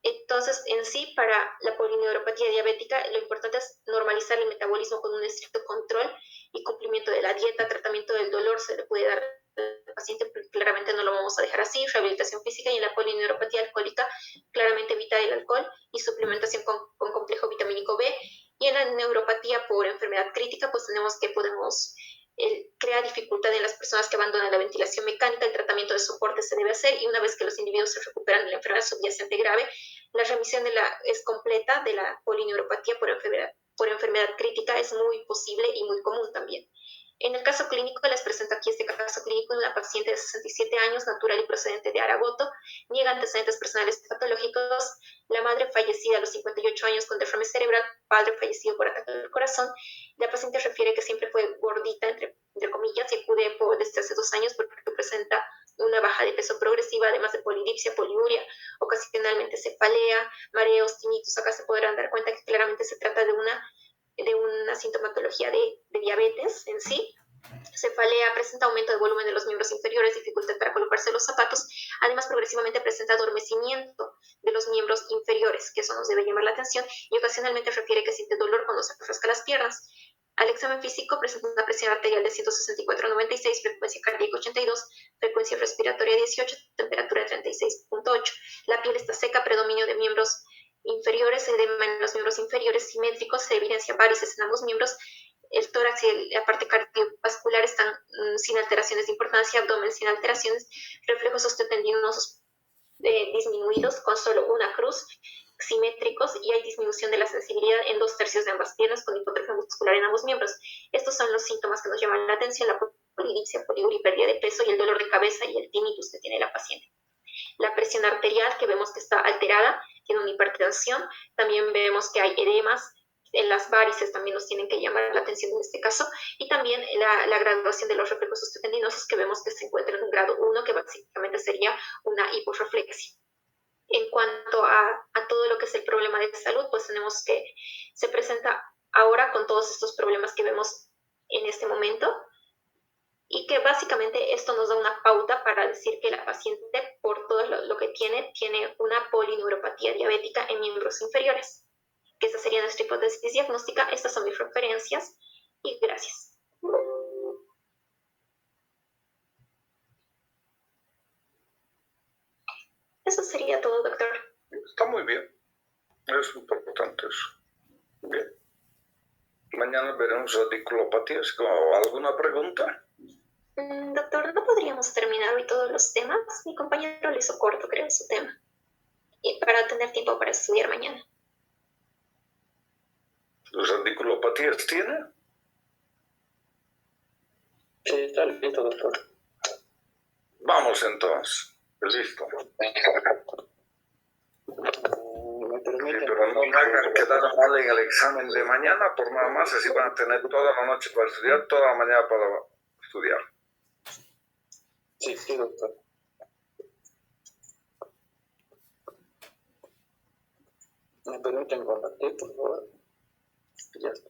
Entonces, en sí, para la polineuropatía diabética, lo importante es normalizar el metabolismo con un estricto control y cumplimiento de la dieta. Tratamiento del dolor se le puede dar al paciente, pero claramente no lo vamos a dejar así. Rehabilitación física. Y en la polineuropatía alcohólica, claramente evitar el alcohol y suplementación con complejo vitamínico B. Y en la neuropatía por enfermedad crítica, pues podemos crear dificultad en las personas que abandonan la ventilación mecánica. El tratamiento de soporte se debe hacer, y una vez que los individuos se recuperan de la enfermedad subyacente grave, la remisión es completa de la polineuropatía por enfermedad crítica es muy posible y muy común también. En el caso clínico, les presento aquí este caso clínico de una paciente de 67 años, natural y procedente de Aragoto, niega antecedentes personales patológicos, la madre fallecida a los 58 años con derrame cerebral, padre fallecido por ataque al corazón. La paciente refiere que siempre fue gordita, entre comillas, y acude desde hace 2 años porque presenta una baja de peso progresiva, además de polidipsia, poliuria, ocasionalmente cefalea, mareos, tinnitus. Acá se podrán dar cuenta que claramente se trata de una sintomatología de diabetes en sí. Cefalea, presenta aumento de volumen de los miembros inferiores, dificultad para colocarse los zapatos. Además, progresivamente presenta adormecimiento de los miembros inferiores, que eso nos debe llamar la atención, y ocasionalmente refiere que siente dolor cuando se refresca las piernas. Al examen físico presenta una presión arterial de 164/96, frecuencia cardíaca 82, frecuencia respiratoria 18, temperatura 36.8. La piel está seca, predominio de miembros inferiores, edema en los miembros inferiores simétricos, se evidencia varices en ambos miembros. El tórax y la parte cardiovascular están sin alteraciones de importancia, abdomen sin alteraciones, reflejos osteotendinosos disminuidos con solo una cruz, simétricos, y hay disminución de la sensibilidad en 2/3 de ambas piernas con hipotrofia muscular en ambos miembros. Estos son los síntomas que nos llaman la atención: la polidipsia, poliuria, pérdida de peso y el dolor de cabeza y el tinnitus que tiene la paciente. La presión arterial, que vemos que está alterada, tiene una hipertensión. También vemos que hay edemas. En las varices también nos tienen que llamar la atención en este caso. Y también la graduación de los reflejos osteotendinosos, que vemos que se encuentra en un grado 1, que básicamente sería una hiporreflexia. En cuanto a todo lo que es el problema de salud, pues tenemos que se presenta ahora con todos estos problemas que vemos en este momento, y que básicamente esto nos da una pauta para decir que la paciente, por todo lo que tiene una polineuropatía diabética en miembros inferiores. Que esa sería nuestra hipótesis diagnóstica. Estas son mis referencias y gracias. Eso sería todo, doctor. Está muy bien. Es importante eso. Bien. Mañana veremos radiculopatías. ¿Alguna pregunta? Doctor, ¿no podríamos terminar hoy todos los temas? Mi compañero lo hizo corto, creo, su tema. Y para tener tiempo para estudiar mañana. ¿Los radiculopatías tiene? Sí, está listo, doctor. Vamos entonces. Listo. ¿Me permite? Sí, pero no me hagan quedar mal en el examen de mañana, por nada más, así van a tener toda la noche para estudiar, toda la mañana para estudiar. Sí, sí, doctor. ¿Me permiten compartir, por favor? Ya está.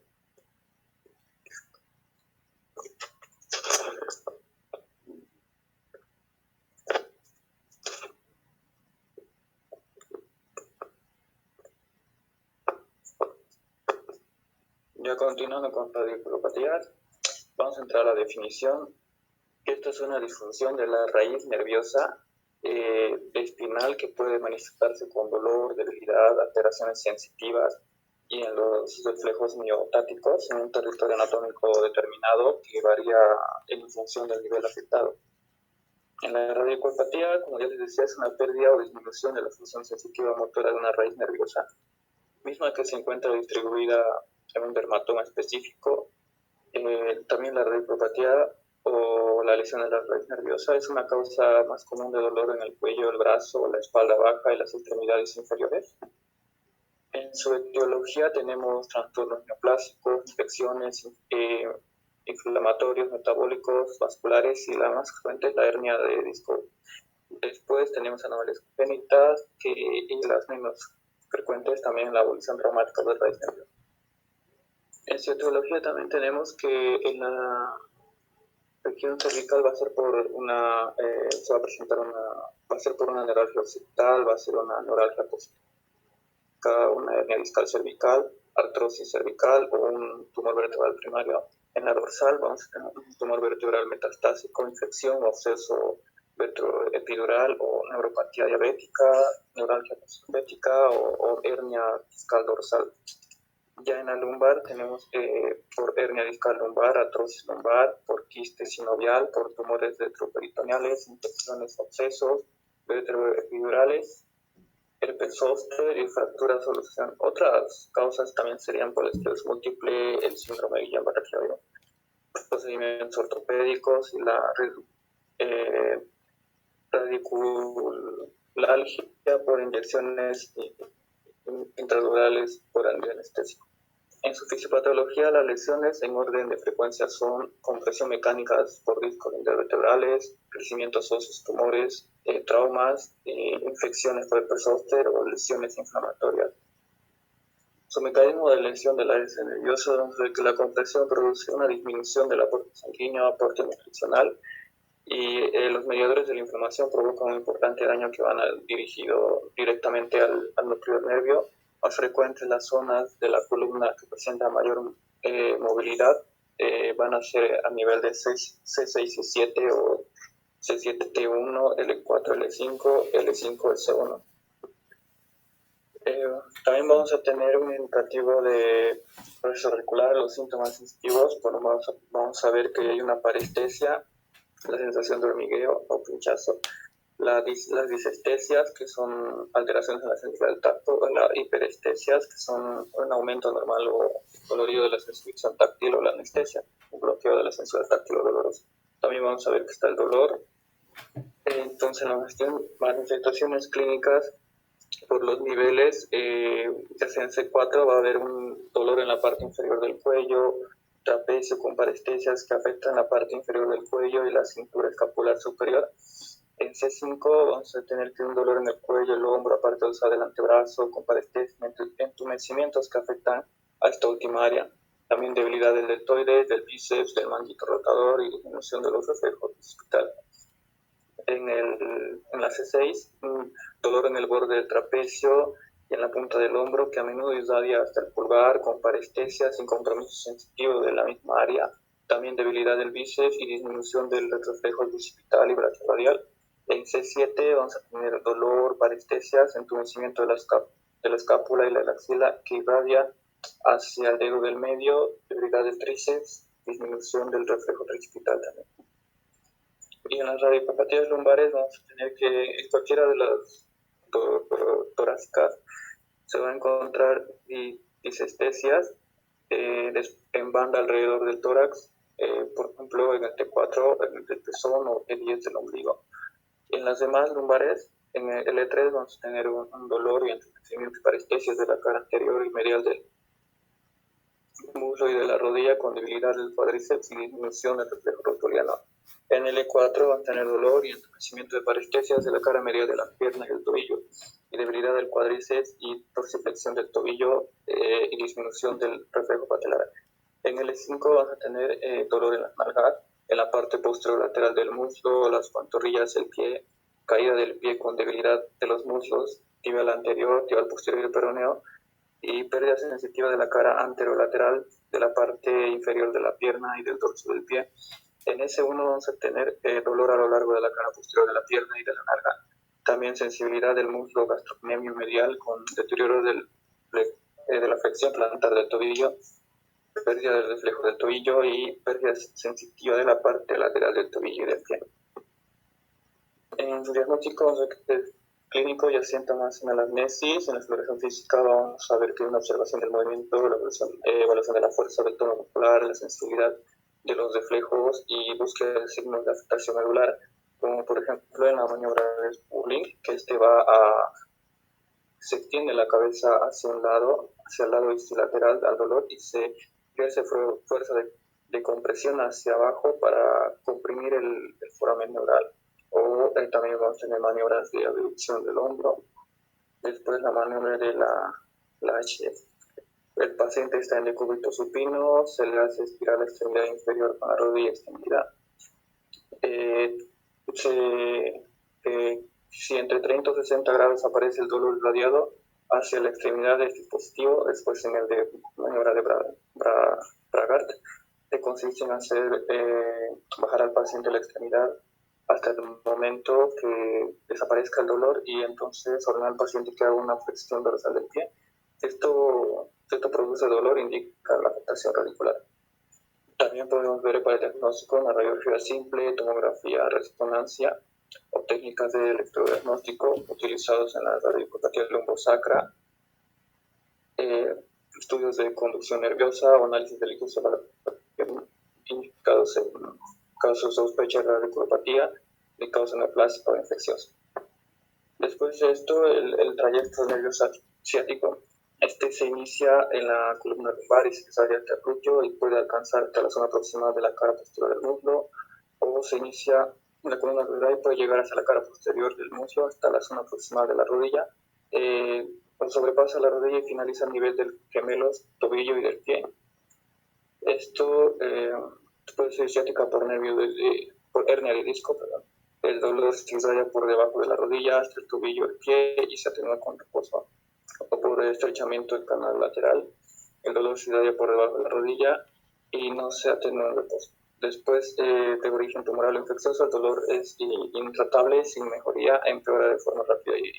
Ya continuando con radiculopatías, vamos a entrar a la definición. Esto es una disfunción de la raíz nerviosa espinal que puede manifestarse con dolor, debilidad, alteraciones sensitivas y en los reflejos miotáticos en un territorio anatómico determinado que varía en función del nivel afectado. En la radiculopatía, como ya les decía, es una pérdida o disminución de la función sensitiva motora de una raíz nerviosa, misma que se encuentra distribuida en un dermatoma específico. También la radiculopatía o la lesión de la raíz nerviosa es una causa más común de dolor en el cuello, el brazo, la espalda baja y las extremidades inferiores. En su etiología tenemos trastornos neoplásicos, infecciones, inflamatorios, metabólicos, vasculares, y la más frecuente es la hernia de disco. Después tenemos anomalias congénitas y las menos frecuentes también la evolución traumática de raíz nerviosa. En su etiología también tenemos que en la región cervical va a ser por se va a presentar va a ser por una neuralgia occipital, va a ser una neuralgia posterior, una hernia discal cervical, artrosis cervical o un tumor vertebral primario. En la dorsal vamos a tener un tumor vertebral metastásico, infección o absceso epidural o neuropatía diabética, neuralgia postdiabética o hernia discal dorsal. Ya en la lumbar tenemos por hernia discal lumbar, artrosis lumbar, por quiste sinovial, por tumores retroperitoneales, infecciones, abscesos, vertebroepidurales, herpes zóster y fractura solución. Otras causas también serían por estrés múltiple, el síndrome de Guillain-Barré, procedimientos ortopédicos y la radiculalgia por inyecciones intradurales por anestésico. En su fisiopatología, las lesiones en orden de frecuencia son compresión mecánicas por discos intervertebrales, crecimientos óseos, tumores, traumas, infecciones por herpes zóster o lesiones inflamatorias. Su mecanismo de lesión del área nerviosa es que la compresión produce una disminución del aporte sanguíneo, aporte nutricional, y los mediadores de la inflamación provocan un importante daño que van dirigido directamente al núcleo del nervio. Más frecuente en las zonas de la columna que presentan mayor movilidad van a ser a nivel de C6, C7 o C7, T1, L4, L5, L5, S1. También vamos a tener un indicativo de proceso auricular, los síntomas sensitivos. Bueno, vamos a ver que hay una parestesia, la sensación de hormigueo o pinchazo, las disestesias, que son alteraciones en la sensibilidad del tacto, las hiperestesias, que son un aumento normal o dolorido de la sensibilización táctil, o la anestesia, un bloqueo de la sensibilidad táctil o dolorosa. También vamos a ver que está el dolor. Entonces, las manifestaciones clínicas por los niveles, ya sea en C4, va a haber un dolor en la parte inferior del cuello, trapecio con parestesias que afectan la parte inferior del cuello y la cintura escapular superior. En C5 vamos a tener que un dolor en el cuello, el hombro, aparte del antebrazo, con parestesias, entumecimientos que afectan a esta última área. También debilidad del deltoides, del bíceps, del manguito rotador y disminución de los reflejos hospitales. En la C6, dolor en el borde del trapecio y en la punta del hombro, que a menudo irradia hasta el pulgar, con parestesia sin compromiso sensitivo de la misma área. También debilidad del bíceps y disminución del reflejo bicipital y brachioradial. En C7 vamos a tener dolor, parestesias, entumecimiento de la escápula y la axila que irradia hacia el dedo del medio, debilidad del tríceps, disminución del reflejo bicipital también. Y en las radiopatías lumbares vamos a tener que en cualquiera de las torácicas se va a encontrar disestesias en banda alrededor del tórax, por ejemplo en el T4, en el pezón o T10 del ombligo. Y en las demás lumbares, en el L3 vamos a tener un dolor y entumecimiento y parestesias de la cara anterior y medial del muslo y de la rodilla, con debilidad del cuádriceps y disminución del reflejo rotuliano. En el E4 van a tener dolor y entumecimiento de parestesias de la cara medial de la pierna y el tobillo, y debilidad del cuádriceps y dorsiflexión del tobillo y disminución del reflejo patelar. En el E5 van a tener dolor en las nalgas, en la parte posterior lateral del muslo, las pantorrillas, el pie, caída del pie con debilidad de los muslos, tibial anterior, tibial posterior y peroneo, y pérdida sensitiva de la cara anterolateral, de la parte inferior de la pierna y del dorso del pie. En S1 vamos a tener dolor a lo largo de la cara posterior de la pierna y de la nalga. También sensibilidad del muslo gastrocnemio medial con deterioro de la flexión plantar del tobillo, pérdida del reflejo del tobillo y pérdida sensitiva de la parte lateral del tobillo y del pie. En su diagnóstico clínico ya sienta más en anamnesis. En la exploración física vamos a ver que hay una observación del movimiento, la evaluación de la fuerza del tono muscular, la sensibilidad de los reflejos y búsqueda de signos de afectación medular, como por ejemplo en la maniobra de Spurling, que se extiende la cabeza hacia el lado ipsilateral al dolor, y se ejerce fuerza de compresión hacia abajo para comprimir el foramen neural. O también vamos a tener maniobras de abducción del hombro. Después la maniobra de la HF. El paciente está en decúbito supino, se le hace estirar la extremidad inferior con la rodilla extendida. Si entre 30 o 60 grados aparece el dolor irradiado hacia la extremidad del dispositivo, después en el de maniobra de Bragart, que consiste en hacer bajar al paciente la extremidad hasta el momento que desaparezca el dolor, y entonces ordenar al paciente que haga una flexión dorsal del pie. Esto produce dolor, indica la afectación radicular. También podemos ver para el diagnóstico una radiografía simple, tomografía, resonancia o técnicas de electrodiagnóstico utilizados en la radiopatía lumbosacra, estudios de conducción nerviosa o análisis de líquidos indicados en casos de sospecha de radiculopatía de causa neoplásica o infecciosa. Después de esto, el trayecto nervioso ciático. Este se inicia en la columna lumbar y se sale hasta el glúteo y puede alcanzar hasta la zona proximal de la cara posterior del muslo, o se inicia en la columna vertebral y puede llegar hasta la cara posterior del muslo hasta la zona proximal de la rodilla, sobrepasa la rodilla y finaliza a nivel del gemelos, tobillo y del pie. Esto puede ser ciática por hernia de disco, perdón. El dolor se irradia por debajo de la rodilla hasta el tobillo del pie y se atenúa con reposo, o por estrechamiento del canal lateral. el dolor se irradia por debajo de la rodilla y no se atenúa en reposo. Después de origen tumoral o infeccioso, el dolor es intratable, sin mejoría, empeora de forma rápida y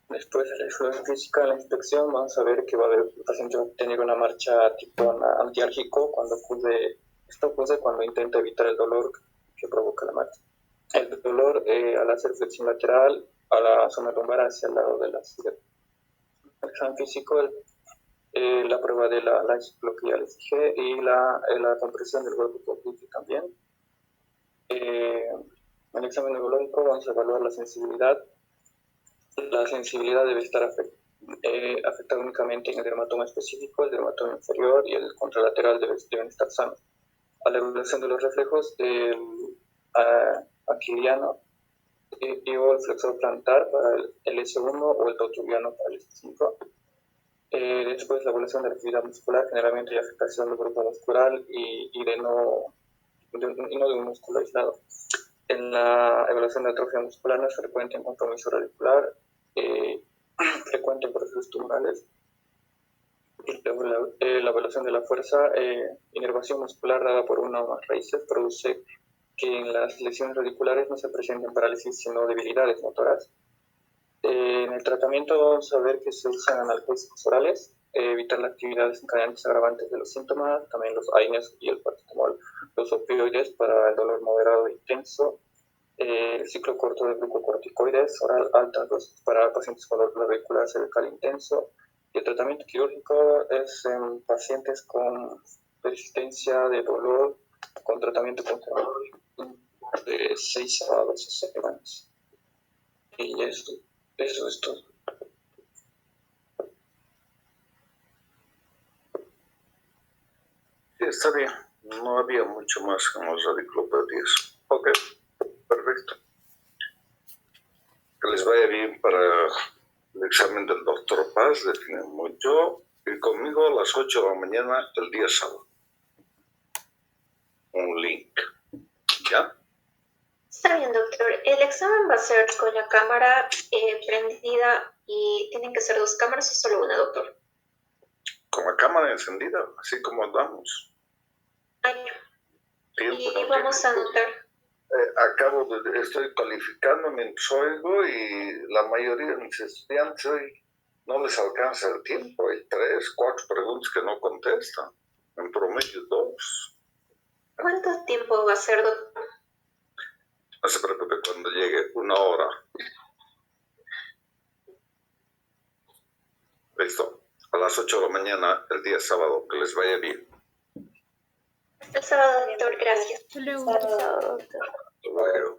después de la exploración física, la inspección, vamos a ver que va a haber el paciente va a tener una marcha tipo antiálgico esto ocurre cuando intenta evitar el dolor que provoca la marcha. El dolor al hacer flexión lateral a la zona lumbar hacia el lado de la silla. El examen físico, la prueba de lo que ya les dije, y la compresión del cuerpo completo también. En el examen neurológico vamos a evaluar la sensibilidad. La sensibilidad debe estar afectada únicamente en el dermatoma específico, el dermatoma inferior y el contralateral deben estar sanos. A la evaluación de los reflejos, el aquiliano y el flexor plantar para el S1 o el dotuliano para el S5. Después la evaluación de la actividad muscular, generalmente hay afectación del grupo muscular y no de un músculo aislado. En la evaluación de atrofia muscular no es frecuente en compromiso radicular, frecuente en procesos tumorales. La evaluación de la fuerza, inervación muscular dada por una o más raíces produce que en las lesiones radiculares no se presenten parálisis sino debilidades motoras. En el tratamiento vamos a ver que se usan analgésicos orales, evitar las actividades desencadenantes agravantes de los síntomas, también los AINES y el paracetamol, los opioides para el dolor moderado e intenso, el ciclo corto de glucocorticoides oral altas dosis para pacientes con dolor radicular cervical intenso. Y el tratamiento quirúrgico es en pacientes con persistencia de dolor con tratamiento conservador de 6 a 12 semanas. Y eso es todo. Sí, está bien. No había mucho más en los radiculopatías. Ok, perfecto. Que les vaya bien para el examen del doctor Paz, definimos yo, y conmigo a las 8 de la mañana el día sábado. Un link. ¿Ya? Está bien, doctor. El examen va a ser con la cámara prendida y tienen que ser 2 cámaras o solo una, doctor. Con la cámara encendida, así como andamos. Y vamos a anotar. Estoy calificando mientras oigo y la mayoría de mis estudiantes hoy no les alcanza el tiempo. Hay 3, 4 preguntas que no contestan. En promedio 2. ¿Cuánto tiempo va a ser, doctor? No se preocupe, cuando llegue 1 hora. Listo. A las 8 de la mañana el día sábado. Que les vaya bien. Hasta el sábado, doctor. Gracias. Hasta luego, doctor. Hasta luego.